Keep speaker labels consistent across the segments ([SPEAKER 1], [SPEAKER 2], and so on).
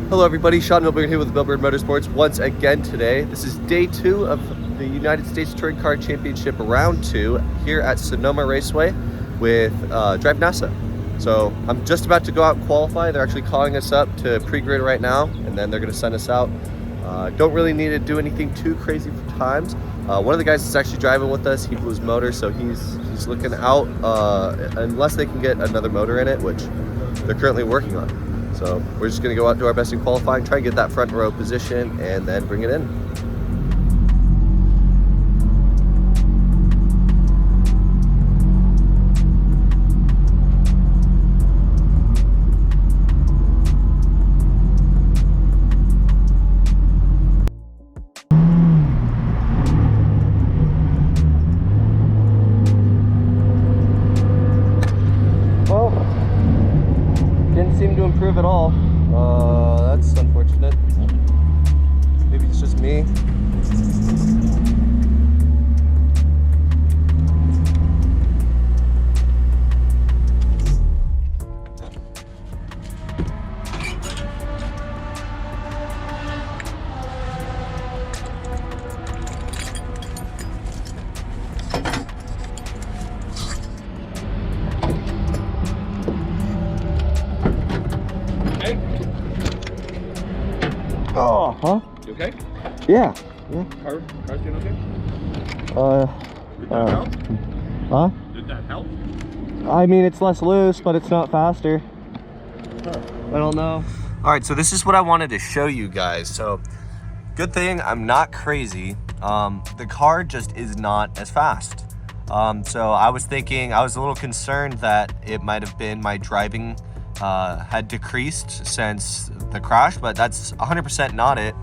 [SPEAKER 1] Hello everybody, Sean Milburn here with Milburn Motorsports once again today. This is day 2 of the United States Touring Car Championship Round 2 here at Sonoma Raceway with Drive NASA. So I'm just about to go out and qualify. They're actually calling us up to pre-grid right now, and then they're going to send us out. Don't really need to do anything too crazy for times. One of the guys that's actually driving with us, he blew his motor, so he's looking out unless they can get another motor in it, which they're currently working on. So we're just going to go out and do our best in qualifying, try and get that front row position, and then bring it in. Seem to improve at all. That's unfortunate. Maybe it's just me. Oh, huh?
[SPEAKER 2] You okay?
[SPEAKER 1] Yeah.
[SPEAKER 2] Car's doing okay?
[SPEAKER 1] Did
[SPEAKER 2] that help?
[SPEAKER 1] Huh?
[SPEAKER 2] Did that help?
[SPEAKER 1] I mean, it's less loose, but it's not faster.
[SPEAKER 2] Huh.
[SPEAKER 1] I don't know. All right, so this is what I wanted to show you guys. So, good thing I'm not crazy. The car just is not as fast. So I was thinking, I was a little concerned that it might have been my driving had decreased since the crash, but that's 100% not it.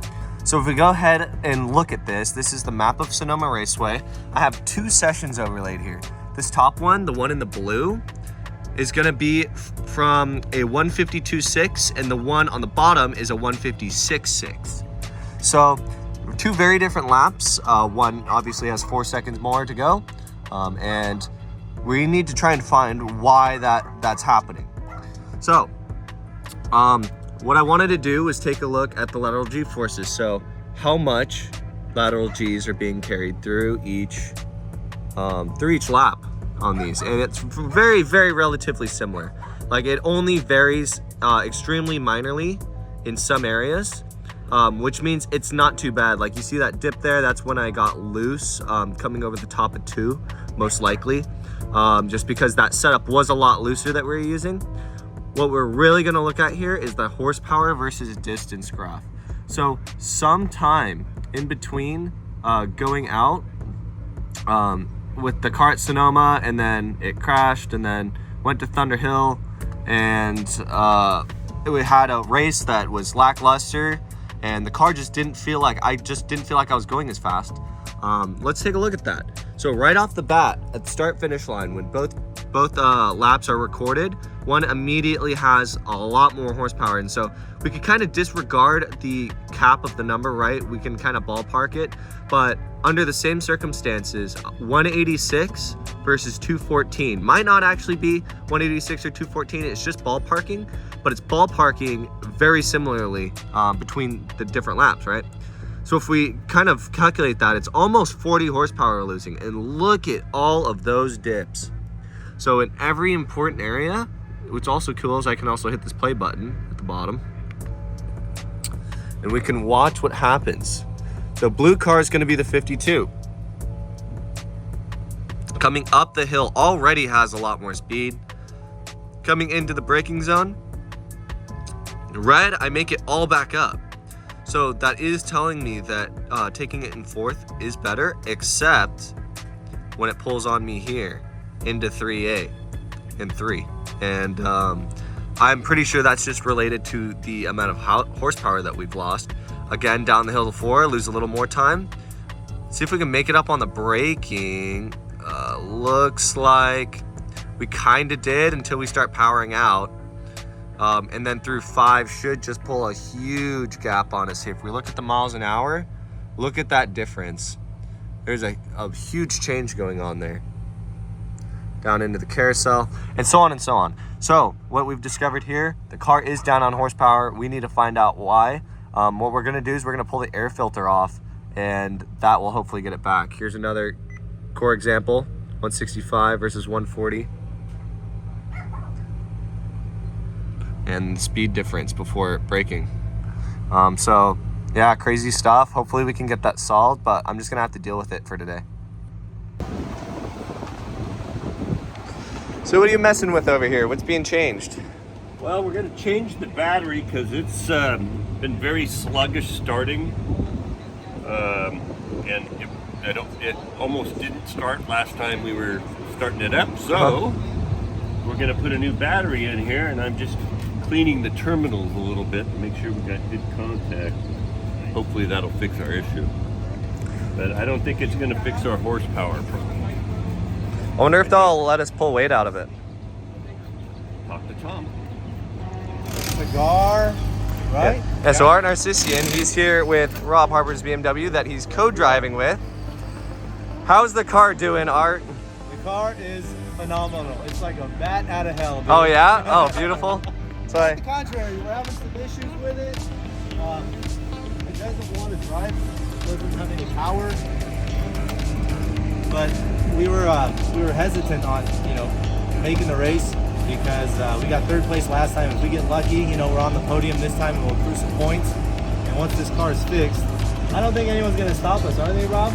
[SPEAKER 1] So if we go ahead and look at this, this is the map of Sonoma Raceway. I have 2 sessions overlaid here. This top one, the one in the blue, is gonna be from a 152.6, and the one on the bottom is a 156.6. So 2 very different laps. One obviously has 4 seconds more to go, and we need to try and find why that's happening. So, what I wanted to do was take a look at the lateral G forces. So, how much lateral Gs are being carried through each lap on these, and it's very, very relatively similar. Like, it only varies extremely minorly in some areas, which means it's not too bad. Like, you see that dip there? That's when I got loose, coming over the top of 2, most likely, just because that setup was a lot looser that we were using. What we're really going to look at here is the horsepower versus distance graph. So sometime in between going out with the car at Sonoma, and then it crashed, and then went to Thunder Hill, and we had a race that was lackluster, and the car just didn't feel like I was going as fast. Let's take a look at that. So right off the bat at the start-finish line, when both laps are recorded, one immediately has a lot more horsepower, and so we could kind of disregard the cap of the number, right? We can kind of ballpark it, but under the same circumstances, 186 versus 214 might not actually be 186 or 214. It's just ballparking, but it's ballparking very similarly between the different laps, right? So if we kind of calculate that, it's almost 40 horsepower we're losing, and look at all of those dips. So in every important area, what's also cool is I can also hit this play button at the bottom, and we can watch what happens. So blue car is going to be the 52. Coming up the hill already has a lot more speed. Coming into the braking zone, red, I make it all back up. So that is telling me that taking it in 4th is better, except when it pulls on me here into 3A and 3. And I'm pretty sure that's just related to the amount of horsepower that we've lost. Again, down the hill to 4, lose a little more time. See if we can make it up on the braking. Looks like we kind of did until we start powering out. And then through 5 should just pull a huge gap on us here. If we look at the miles an hour, look at that difference. There's a huge change going on there. down into the carousel, and so on and so on. So what we've discovered here, the car is down on horsepower. We need to find out why. What we're gonna do is we're gonna pull the air filter off, and that will hopefully get it back. Here's another core example, 165 versus 140. And speed difference before braking. So yeah, crazy stuff. Hopefully we can get that solved, but I'm just gonna have to deal with it for today. So what are you messing with over here? What's being changed?
[SPEAKER 3] Well, we're going to change the battery because it's been very sluggish starting, and it almost didn't start last time we were starting it up. So we're going to put a new battery in here, and I'm just cleaning the terminals a little bit to make sure we got good contact. Hopefully that'll fix our issue, but I don't think it's going to fix our horsepower problem.
[SPEAKER 1] I wonder if they'll let us pull weight out of it.
[SPEAKER 3] Talk to Tom.
[SPEAKER 2] Cigar, right?
[SPEAKER 1] Yeah, so Art Narcissian, he's here with Rob Harper's BMW that he's co-driving with. How's the car doing, Art?
[SPEAKER 2] The car is phenomenal. It's like a bat out of hell, dude.
[SPEAKER 1] Oh yeah? Oh, beautiful. So
[SPEAKER 2] On the contrary, we're having some issues with it. It doesn't want to drive. It doesn't have any power. But we were hesitant on, making the race because we got third place last time. If we get lucky, we're on the podium this time and we'll accrue some points. And once this car is fixed, I don't think anyone's going to stop us, are they, Rob?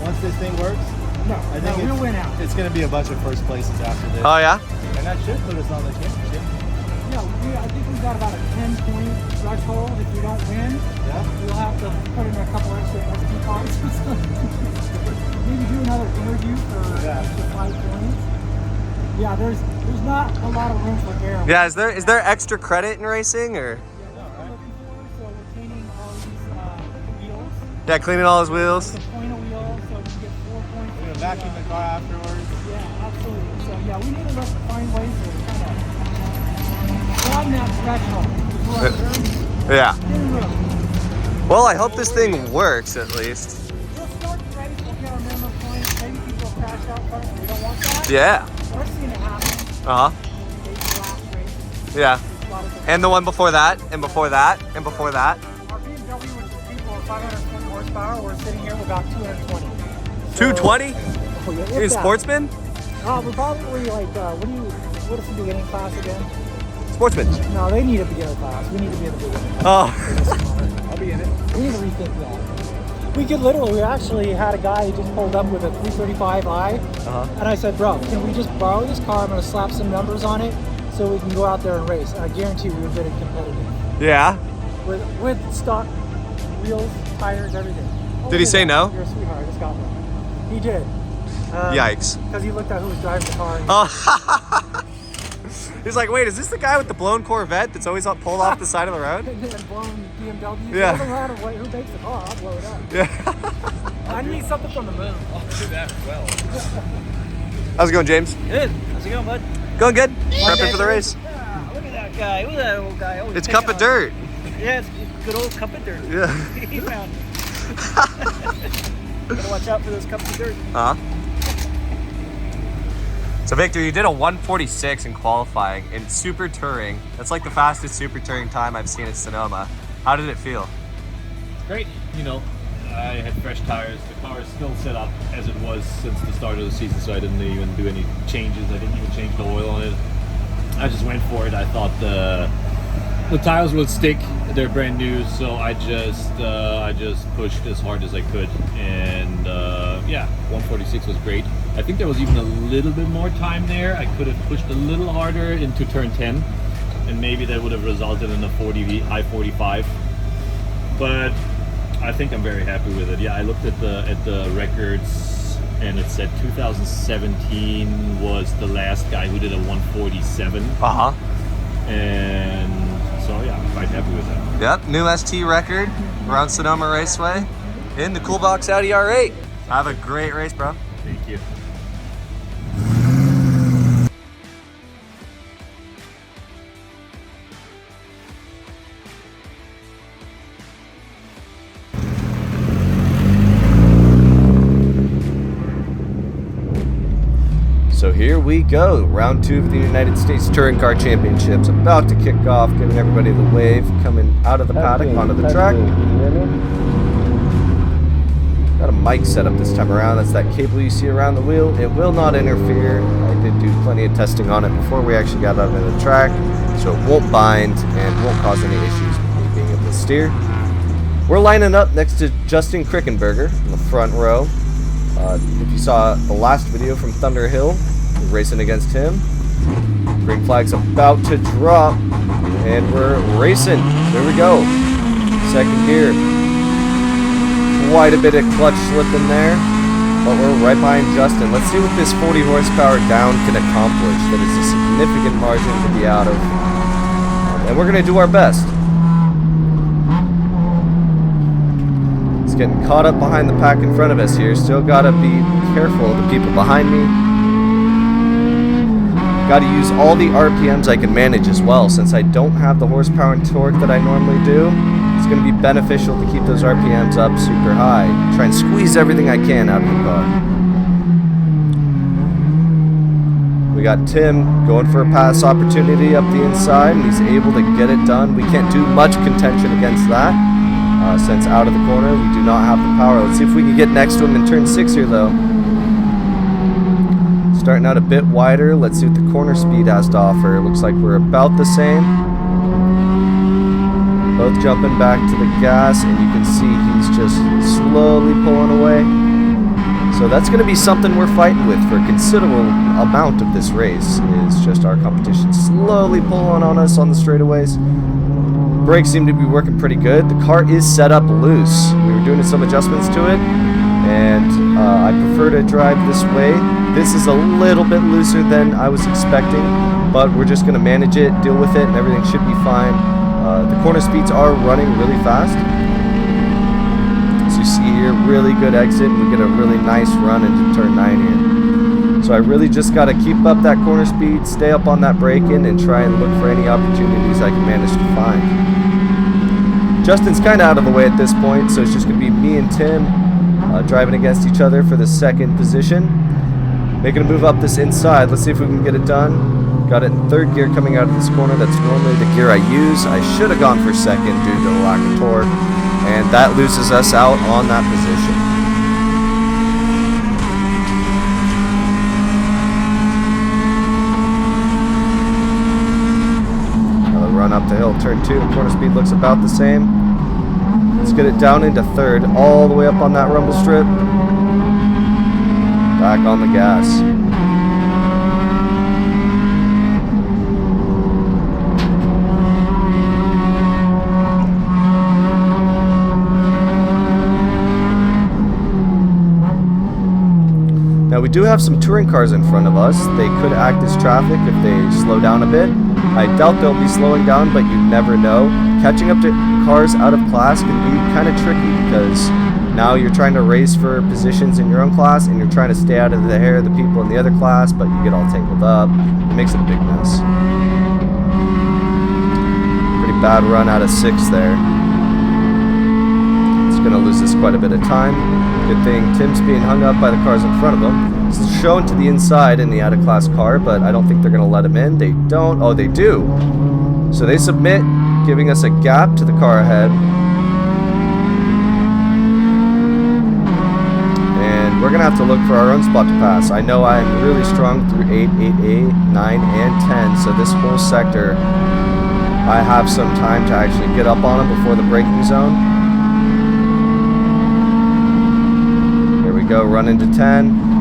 [SPEAKER 2] Once this thing works?
[SPEAKER 4] No,
[SPEAKER 2] I think
[SPEAKER 4] we'll win out.
[SPEAKER 2] It's going to be a bunch of first places after this.
[SPEAKER 1] Oh yeah?
[SPEAKER 2] And that should put us on the championship.
[SPEAKER 4] Yeah, I think we've got about a 10-point threshold. If we don't win,
[SPEAKER 2] Yeah.
[SPEAKER 4] we'll have to put in a couple extra SD cards or something. Maybe do another interview for extra 5 points. Yeah, there's not a lot of room for error.
[SPEAKER 1] Yeah, is there extra credit in racing or?
[SPEAKER 4] Yeah, that's what we're looking for. So we're cleaning all these wheels.
[SPEAKER 1] Yeah, cleaning all his wheels.
[SPEAKER 4] The point of wheel, so we can get 4 points.
[SPEAKER 2] We're going to vacuum the car afterwards.
[SPEAKER 4] Yeah, absolutely. So yeah, we need to find ways to kind of broaden that threshold.
[SPEAKER 1] Yeah. Well, I hope this thing works at least.
[SPEAKER 4] We'll start the race, we'll get our minimum points. Maybe people crash out front. We don't want that.
[SPEAKER 1] Yeah.
[SPEAKER 4] We're seeing it happen.
[SPEAKER 1] Uh-huh.
[SPEAKER 4] Maybe the last race.
[SPEAKER 1] Yeah.
[SPEAKER 4] There's a lot of
[SPEAKER 1] And the one before that, and before that, and before that.
[SPEAKER 4] Our BMW, which is people with 520 horsepower, we're sitting here with about 220.
[SPEAKER 1] 220?
[SPEAKER 4] Oh, yeah,
[SPEAKER 1] You're a sportsman?
[SPEAKER 4] We're probably like, what is the beginning class again?
[SPEAKER 1] Sportsman.
[SPEAKER 4] No, they need a beginner class. We need to be in the beginning class.
[SPEAKER 1] Oh.
[SPEAKER 2] I'll be in it.
[SPEAKER 4] We need to rethink that. We actually had a guy who just pulled up with a 335i. And I said, bro, can we just borrow this car? I'm going to slap some numbers on it so we can go out there and race. And I guarantee we were very competitive.
[SPEAKER 1] Yeah.
[SPEAKER 4] With stock wheels, tires, everything.
[SPEAKER 1] Did he say no?
[SPEAKER 4] You're a sweetheart. I just got one. He did.
[SPEAKER 1] Yikes.
[SPEAKER 4] Because he looked at who was driving the car. And
[SPEAKER 1] Oh. He's like, wait, is this the guy with the blown Corvette that's always pulled off the side of the road?
[SPEAKER 4] and blown BMW.
[SPEAKER 1] Yeah.
[SPEAKER 4] It doesn't matter who makes the car. I'll blow it up.
[SPEAKER 1] Yeah.
[SPEAKER 4] I need something from the moon.
[SPEAKER 2] I'll do that as well.
[SPEAKER 1] How's it going, James?
[SPEAKER 5] Good. How's it going, bud?
[SPEAKER 1] Going good. Prepping for the race.
[SPEAKER 5] Yeah, look at that guy. Look at that old guy. Always
[SPEAKER 1] It's
[SPEAKER 5] picking
[SPEAKER 1] cup of
[SPEAKER 5] on-
[SPEAKER 1] dirt.
[SPEAKER 5] Yeah, it's good old cup of dirt.
[SPEAKER 1] Yeah.
[SPEAKER 5] He found it. Gotta watch out for those cups of dirt.
[SPEAKER 1] Uh-huh. So Victor, you did a 146 in qualifying in Super Touring. That's like the fastest Super Touring time I've seen at Sonoma. How did it feel?
[SPEAKER 6] Great. I had fresh tires. The car is still set up as it was since the start of the season, so I didn't even do any changes. I didn't even change the oil on it. I just went for it. I thought the tires would stick. They're brand new, so I just pushed as hard as I could, and 146 was great. I think there was even a little bit more time there. I could have pushed a little harder into turn 10, and maybe that would have resulted in a high 45. But I think I'm very happy with it. Yeah, I looked at the records, and it said 2017 was the last guy who did a 147.
[SPEAKER 1] Uh-huh.
[SPEAKER 6] And so yeah, I'm quite happy with that.
[SPEAKER 1] Yep, new ST record around Sonoma Raceway in the cool box Audi R8. Have a great race, bro.
[SPEAKER 6] Thank you.
[SPEAKER 1] So here we go. Round 2 of the United States Touring Car Championships about to kick off, giving everybody the wave coming out of the paddock onto the track. Got a mic set up this time around. That's that cable you see around the wheel. It will not interfere. I did do plenty of testing on it before we actually got out of the track, so it won't bind and won't cause any issues with me being able to steer. We're lining up next to Justin Krickenberger in the front row. If you saw the last video from Thunder Hill, we're racing against him. Green flag's about to drop, and we're racing. There we go. Second gear. Quite a bit of clutch slip in there, but we're right behind Justin. Let's see what this 40 horsepower down can accomplish. That is a significant margin to be out of, and we're going to do our best. Getting caught up behind the pack in front of us here. Still gotta be careful of the people behind me. Gotta use all the RPMs I can manage as well. Since I don't have the horsepower and torque that I normally do, it's gonna be beneficial to keep those RPMs up super high. Try and squeeze everything I can out of the car. We got Tim going for a pass opportunity up the inside, and he's able to get it done. We can't do much contention against that. Since out of the corner, we do not have the power. Let's see if we can get next to him in turn 6 here, though. Starting out a bit wider. Let's see what the corner speed has to offer. Looks like we're about the same. Both jumping back to the gas, and you can see he's just slowly pulling away. So that's going to be something we're fighting with for a considerable amount of this race, is just our competition slowly pulling on us on the straightaways. Brakes seem to be working pretty good. The car is set up loose. We were doing some adjustments to it, and I prefer to drive this way. This is a little bit looser than I was expecting, but we're just going to manage it, deal with it, and everything should be fine. The corner speeds are running really fast. As you see here, really good exit, and we get a really nice run into turn 9 here. So I really just got to keep up that corner speed, stay up on that braking, and try and look for any opportunities I can manage to find. Justin's kind of out of the way at this point, so it's just going to be me and Tim driving against each other for the second position. Making a move up this inside. Let's see if we can get it done. Got it in third gear coming out of this corner. That's normally the gear I use. I should have gone for second due to the lack of torque, and that loses us out on that position. Run up the hill, turn 2, corner speed looks about the same. Let's get it down into third, all the way up on that rumble strip. Back on the gas. Now we do have some touring cars in front of us. They could act as traffic if they slow down a bit. I doubt they'll be slowing down, but you never know. Catching up to cars out of class can be kind of tricky, because now you're trying to race for positions in your own class, and you're trying to stay out of the hair of the people in the other class, but you get all tangled up. It makes it a big mess. Pretty bad run out of 6 there. It's going to lose us quite a bit of time. Good thing Tim's being hung up by the cars in front of him. It's shown to the inside in the out-of-class car, but I don't think they're going to let him in. They don't. Oh, they do. So they submit, giving us a gap to the car ahead. And we're going to have to look for our own spot to pass. I know I'm really strong through 8, 8A, 9, and 10, so this whole sector, I have some time to actually get up on them before the braking zone. Here we go, run into 10.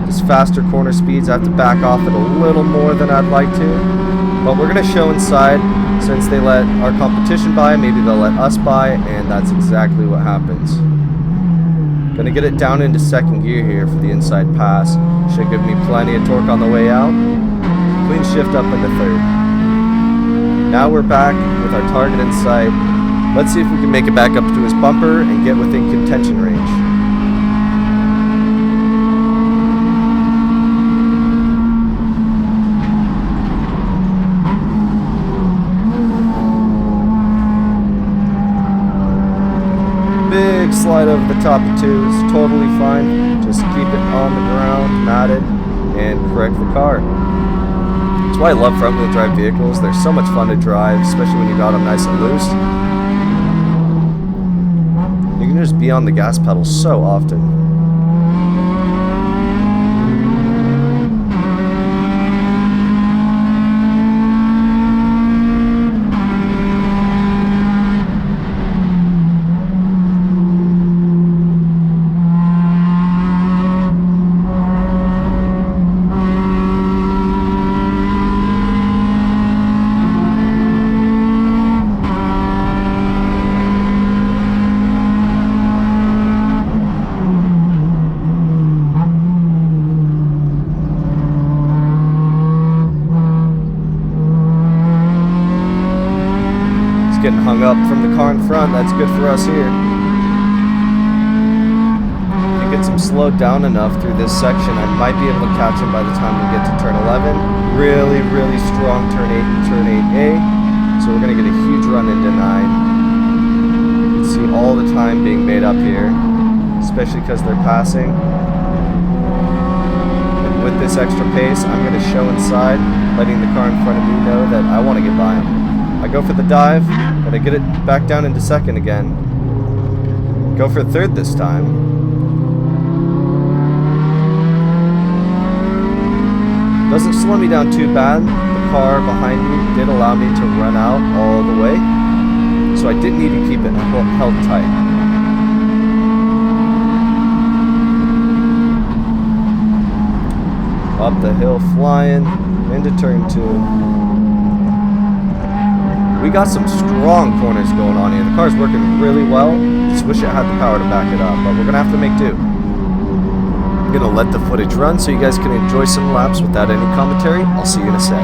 [SPEAKER 1] Just faster corner speeds. I have to back off it a little more than I'd like to, but we're going to show inside. Since they let our competition by, maybe they'll let us by, and that's exactly what happens. Going to get it down into second gear here for the inside pass. Should give me plenty of torque on the way out. Clean shift up into third. Now we're back with our target in sight. Let's see if we can make it back up to his bumper and get within contention range. Big slide over the top of 2 is totally fine. Just keep it on the ground, matted, and correct the car. That's why I love front-wheel drive vehicles. They're so much fun to drive, especially when you got them nice and loose. You can just be on the gas pedal so often. Getting hung up from the car in front. That's good for us here. If it gets him slowed down enough through this section, I might be able to catch him by the time we get to turn 11. Really, really strong turn 8 and turn 8A. So we're going to get a huge run into 9. You can see all the time being made up here, especially because they're passing. And with this extra pace, I'm going to show inside, letting the car in front of me know that I want to get by him. I go for the dive, but I get it back down into second again. Go for third this time. Doesn't slow me down too bad. The car behind me did allow me to run out all the way, so I didn't need to keep it held tight. Up the hill flying, into turn 2. We got some strong corners going on here. The car's working really well. Just wish it had the power to back it up, but we're gonna have to make do. I'm gonna let the footage run so you guys can enjoy some laps without any commentary. I'll see you in a sec.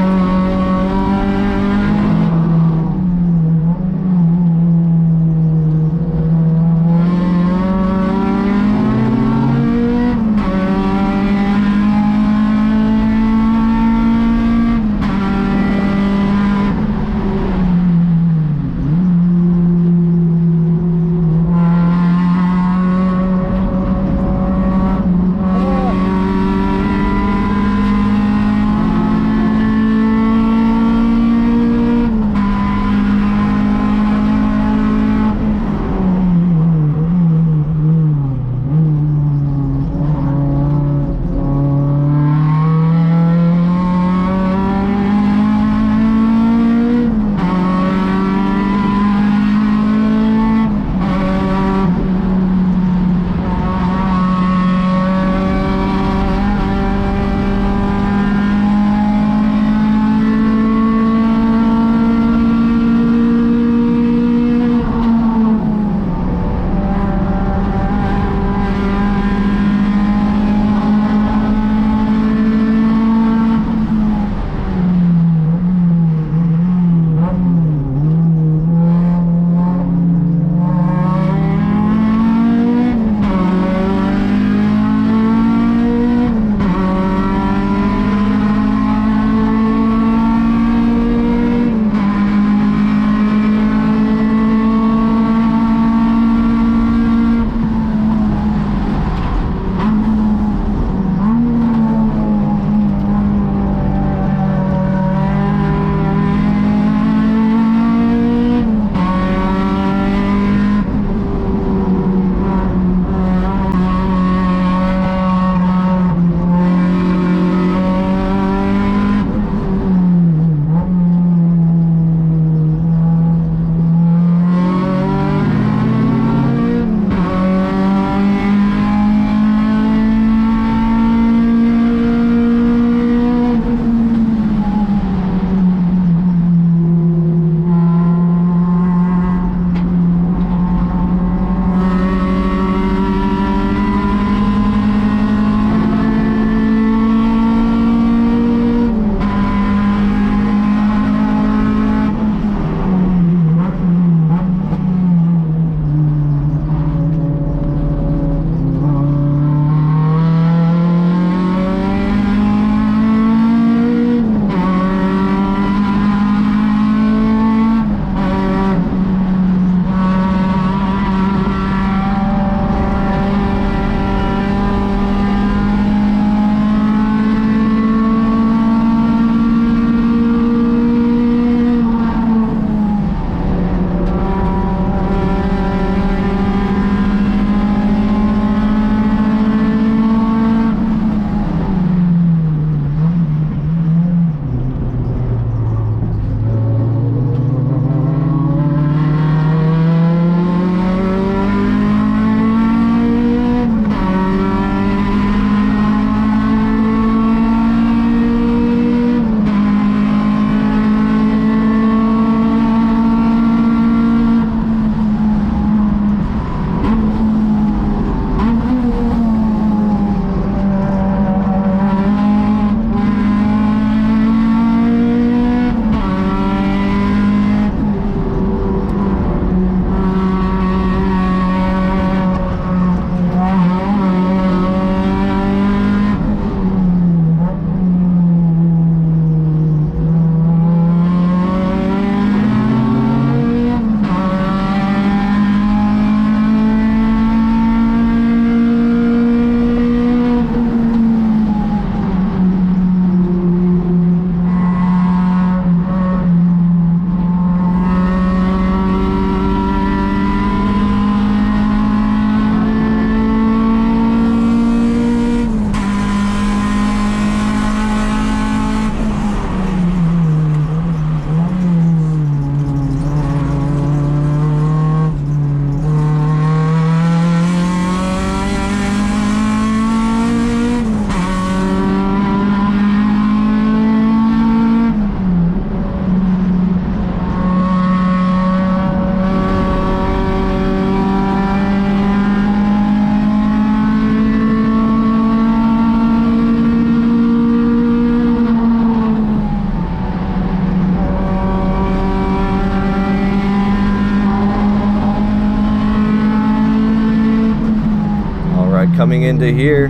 [SPEAKER 1] coming into here.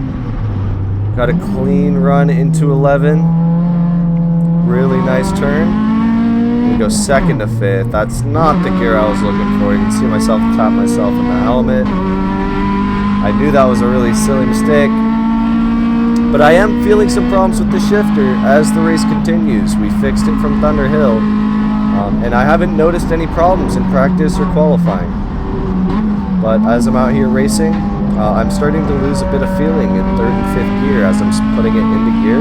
[SPEAKER 1] Got a clean run into 11. Really nice turn. We go second to fifth. That's not the gear I was looking for. You can see myself tap myself in the helmet. I knew that was a really silly mistake. But I am feeling some problems with the shifter as the race continues. We fixed it from Thunder Hill. And I haven't noticed any problems in practice or qualifying. But as I'm out here racing, I'm starting to lose a bit of feeling in third and fifth gear as I'm putting it into gear.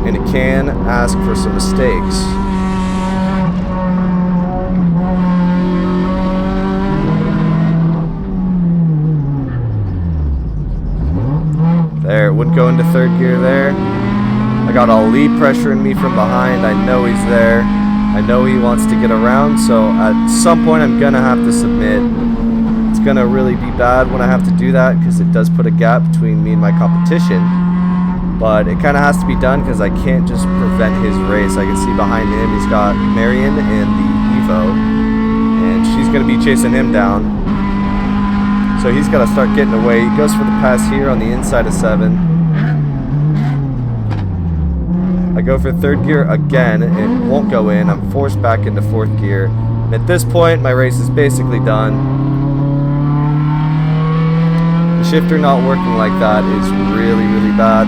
[SPEAKER 1] And it can ask for some mistakes. There, it wouldn't go into third gear there. I got Ali pressuring me from behind. I know he's there. I know he wants to get around, so at some point I'm gonna have to submit. It's gonna really be bad when I have to do that because it does put a gap between me and my competition. But it kind of has to be done because I can't just prevent his race. I can see behind him he's got Marion and the Evo, and she's gonna be chasing him down. So he's got to start getting away. He goes for the pass here on the inside of 7. I go for third gear again. It won't go in. I'm forced back into fourth gear. And at this point, my race is basically done. The shifter not working like that is really, really bad.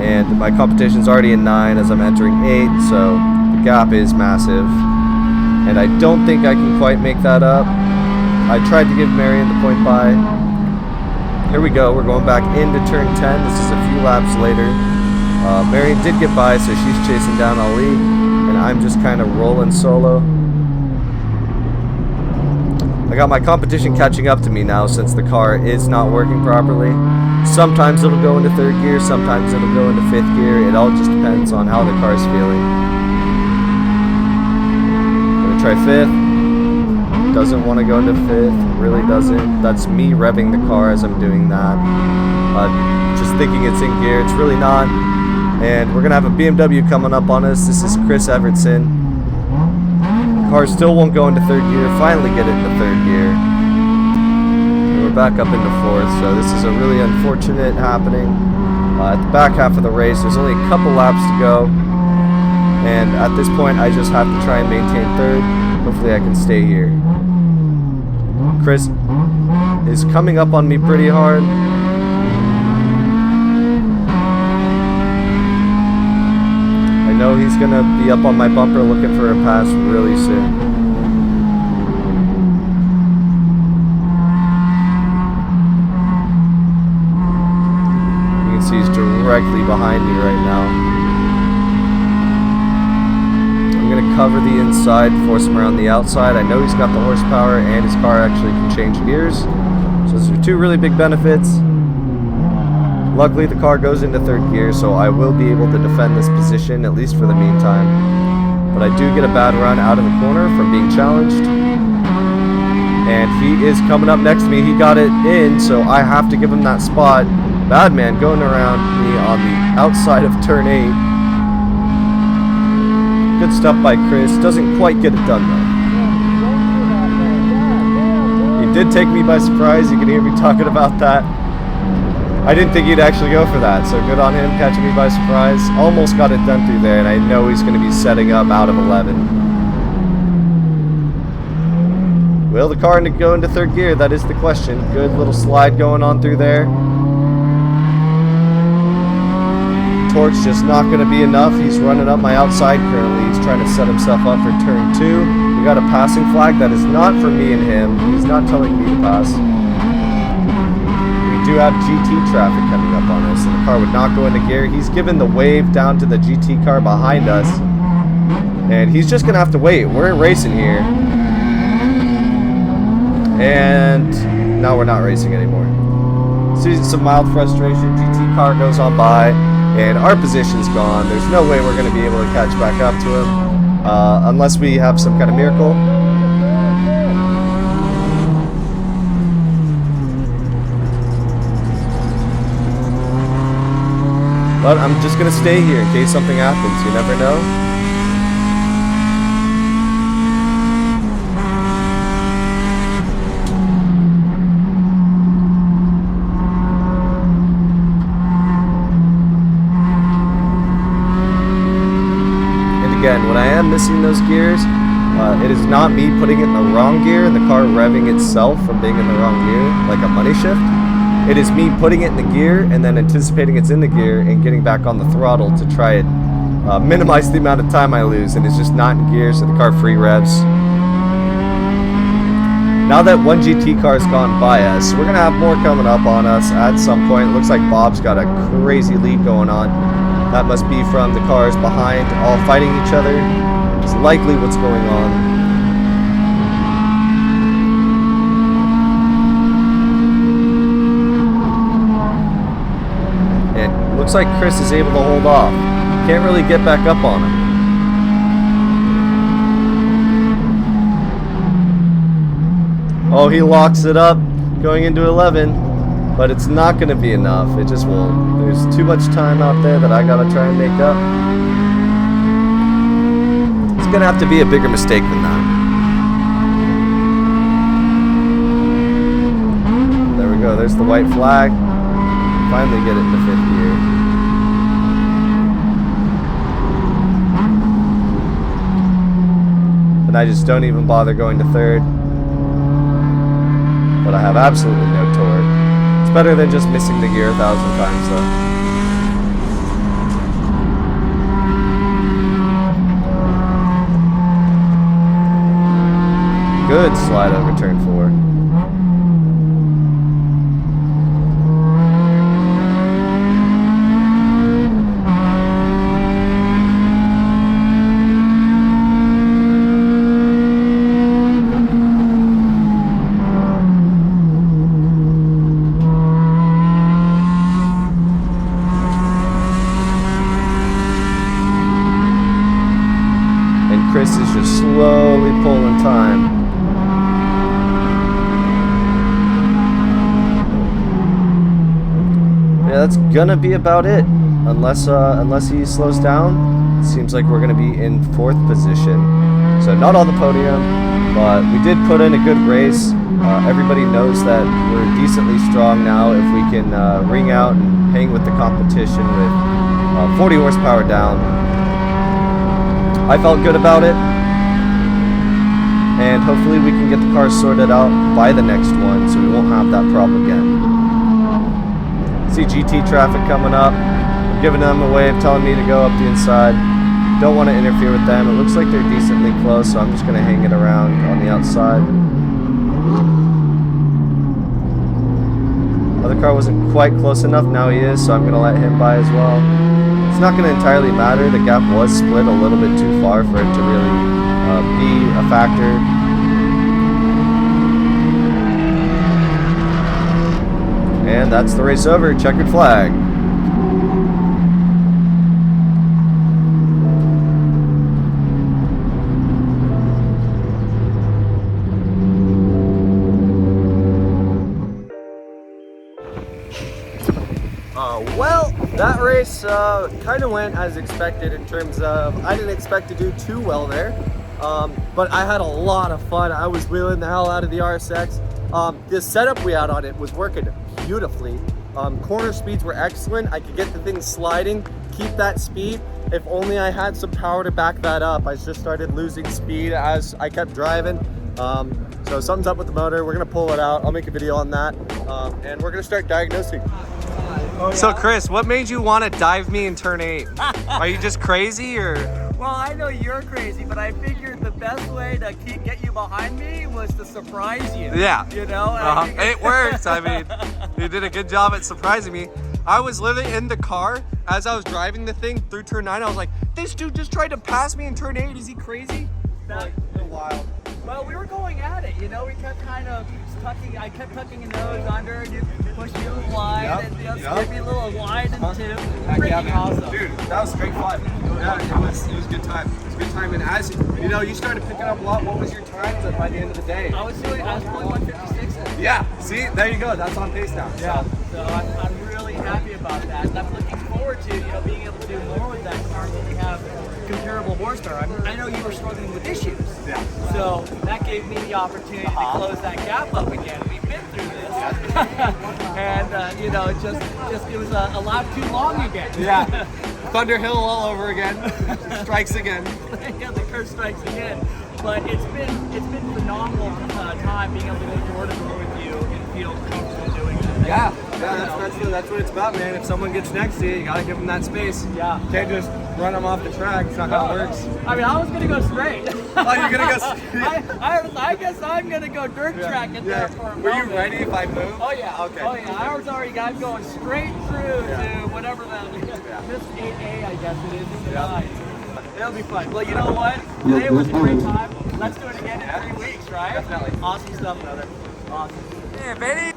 [SPEAKER 1] And my competition's already in 9 as I'm entering 8, so the gap is massive. And I don't think I can quite make that up. I tried to give Marion the point by. Here we go. We're going back into turn 10. This is a few laps later. Marion did get by, so she's chasing down Ali, and I'm just kind of rolling solo. I got my competition catching up to me now since the car is not working properly. Sometimes it'll go into third gear, sometimes it'll go into fifth gear. It all just depends on how the car's feeling. Gonna try fifth. Doesn't want to go into fifth, really doesn't. That's me revving the car as I'm doing that. Just thinking it's in gear, it's really not. And we're gonna have a BMW coming up on us. This is Chris Evertson. Car still won't go into third gear, finally get it into third gear. And we're back up into fourth, so this is a really unfortunate happening. At the back half of the race, there's only a couple laps to go. And at this point, I just have to try and maintain third. Hopefully I can stay here. Chris is coming up on me pretty hard. I know he's gonna be up on my bumper looking for a pass really soon. You can see he's directly behind me right now. I'm gonna cover the inside, force him around the outside. I know he's got the horsepower and his car actually can change gears. So those are two really big benefits. Luckily the car goes into third gear, so I will be able to defend this position, at least for the meantime. But I do get a bad run out of the corner from being challenged. And he is coming up next to me. He got it in, so I have to give him that spot. Bad man going around me on the outside of turn 8. Good stuff by Chris. Doesn't quite get it done though. He did take me by surprise. You can hear me talking about that. I didn't think he'd actually go for that, so good on him catching me by surprise. Almost got it done through there, and I know he's going to be setting up out of 11. Will the car go into third gear? That is the question. Good little slide going on through there. Torch just not going to be enough. He's running up my outside currently. He's trying to set himself up for turn 2. We got a passing flag. That is not for me and him. He's not telling me to pass. We do have GT traffic coming up on us, and the car would not go into gear. He's given the wave down to the GT car behind us, and he's just going to have to wait. We're racing here. And now we're not racing anymore. See some mild frustration. GT car goes on by, and our position's gone. There's no way we're going to be able to catch back up to him unless we have some kind of miracle. But I'm just going to stay here in case something happens. You never know. And when I am missing those gears, it is not me putting it in the wrong gear and the car revving itself from being in the wrong gear, like a money shift. It is me putting it in the gear and then anticipating it's in the gear and getting back on the throttle to try and minimize the amount of time I lose, and it's just not in gear, so the car free revs. Now that one GT car has gone by us, we're going to have more coming up on us at some point. It looks like Bob's got a crazy lead going on. That must be from the cars behind all fighting each other. It's likely what's going on. And looks like Chris is able to hold off. Can't really get back up on him. Oh, he locks it up going into 11, but it's not going to be enough. It just won't. There's too much time out there that I got to try and make up. It's going to have to be a bigger mistake than that. There we go. There's the white flag. Finally get it into 5th gear. And I just don't even bother going to 3rd. But I have absolutely no torque. It's better than just missing the gear 1,000 times though. Good slide over turn 4. Chris is just slowly pulling time. Yeah, that's gonna be about it. Unless he slows down, it seems like we're gonna be in 4th position. So not on the podium, but we did put in a good race. Everybody knows that we're decently strong now if we can ring out and hang with the competition with 40 horsepower down. I felt good about it, and hopefully we can get the car sorted out by the next one so we won't have that problem again. See GT traffic coming up. I'm giving them a wave, telling me to go up the inside. Don't want to interfere with them. It looks like they're decently close, so I'm just going to hang it around on the outside. Other car wasn't quite close enough. Now he is, so I'm going to let him by as well. It's not going to entirely matter. The gap was split a little bit too far for it to really be a factor. And that's the race over. Checkered flag. Well, that race kind of went as expected in terms of I didn't expect to do too well there, but I had a lot of fun. I was wheeling the hell out of the RSX. The setup we had on it was working beautifully. Corner speeds were excellent. I could get the thing sliding, keep that speed. If only I had some power to back that up. I just started losing speed as I kept driving. So something's up with the motor. We're gonna pull it out. I'll make a video on that, and we're gonna start diagnosing. Oh, yeah? So Chris, what made you want to dive me in turn 8? Are you just crazy or?
[SPEAKER 5] Well, I know you're crazy, but I figured the best way to get you behind me was to surprise you.
[SPEAKER 1] Yeah.
[SPEAKER 5] You know?
[SPEAKER 1] It worked. I mean, you did a good job at surprising me. I was literally in the car as I was driving the thing through turn 9. I was like, this dude just tried to pass me in turn 8. Is he crazy?
[SPEAKER 5] Like, wild. Well, we were going at it, you know, we kept kind of tucking, I kept tucking your nose under, and you pushed me a little wide, and skid me a little wide into. Freaking awesome. Dude, that was straight fun. Yeah, it was a good time. It was a good time, and as you know, you started picking up a lot. What was your times by the end of the day? I was pulling 156. Yeah, see, there you go. That's on pace now. Yeah, so I'm really happy about that, and I'm looking forward to, being able to do more with that car when we have comparable horsepower. I know you were struggling with issues. Yeah. So that gave me the opportunity to close that gap up again. We've been through this. And it was a lot too long again. Yeah.
[SPEAKER 1] Thunderhill all over again. Strikes again.
[SPEAKER 5] Yeah, the curse strikes again. But it's been phenomenal time being able to go door to door with you and feel comfortable doing it.
[SPEAKER 1] Yeah, that's what it's about, man. If someone gets next to you, you gotta give them that space.
[SPEAKER 5] Yeah.
[SPEAKER 1] Can't just run them off the track. It's not how it works.
[SPEAKER 5] I mean, I was gonna go straight.
[SPEAKER 1] Oh, you're gonna go straight?
[SPEAKER 5] I guess I'm gonna go dirt track in there for a
[SPEAKER 1] Were you
[SPEAKER 5] moment.
[SPEAKER 1] ready if I moved?
[SPEAKER 5] Oh yeah.
[SPEAKER 1] Okay.
[SPEAKER 5] Oh yeah. I was already going straight through to whatever this 8A I guess it is tonight. It'll be fun. Well, you know what? Today was a great time. Let's do it again in 3 weeks, right?
[SPEAKER 1] Definitely.
[SPEAKER 5] Awesome stuff, brother. Awesome.
[SPEAKER 1] Yeah, baby.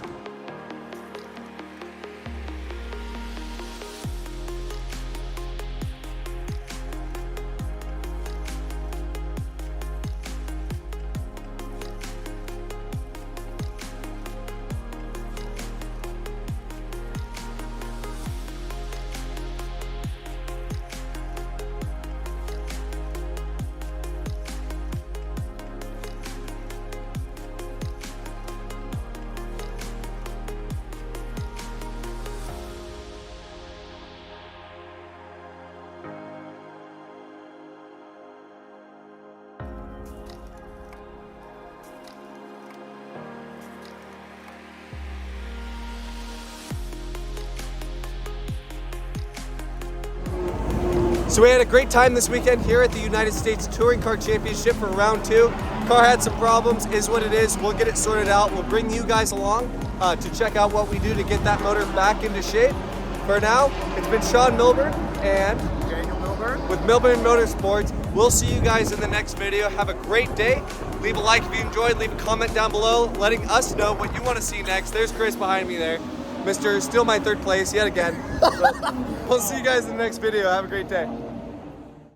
[SPEAKER 1] So we had a great time this weekend here at the United States Touring Car Championship for round 2. Car had some problems, is what it is. We'll get it sorted out. We'll bring you guys along to check out what we do to get that motor back into shape. For now, it's been Sean Milburn and
[SPEAKER 2] Daniel Milburn.
[SPEAKER 1] with Milburn Motorsports. We'll see you guys in the next video. Have a great day. Leave a like if you enjoyed. Leave a comment down below letting us know what you want to see next. There's Chris behind me there. Mr. Still my 3rd place yet again. But we'll see you guys in the next video. Have a great day.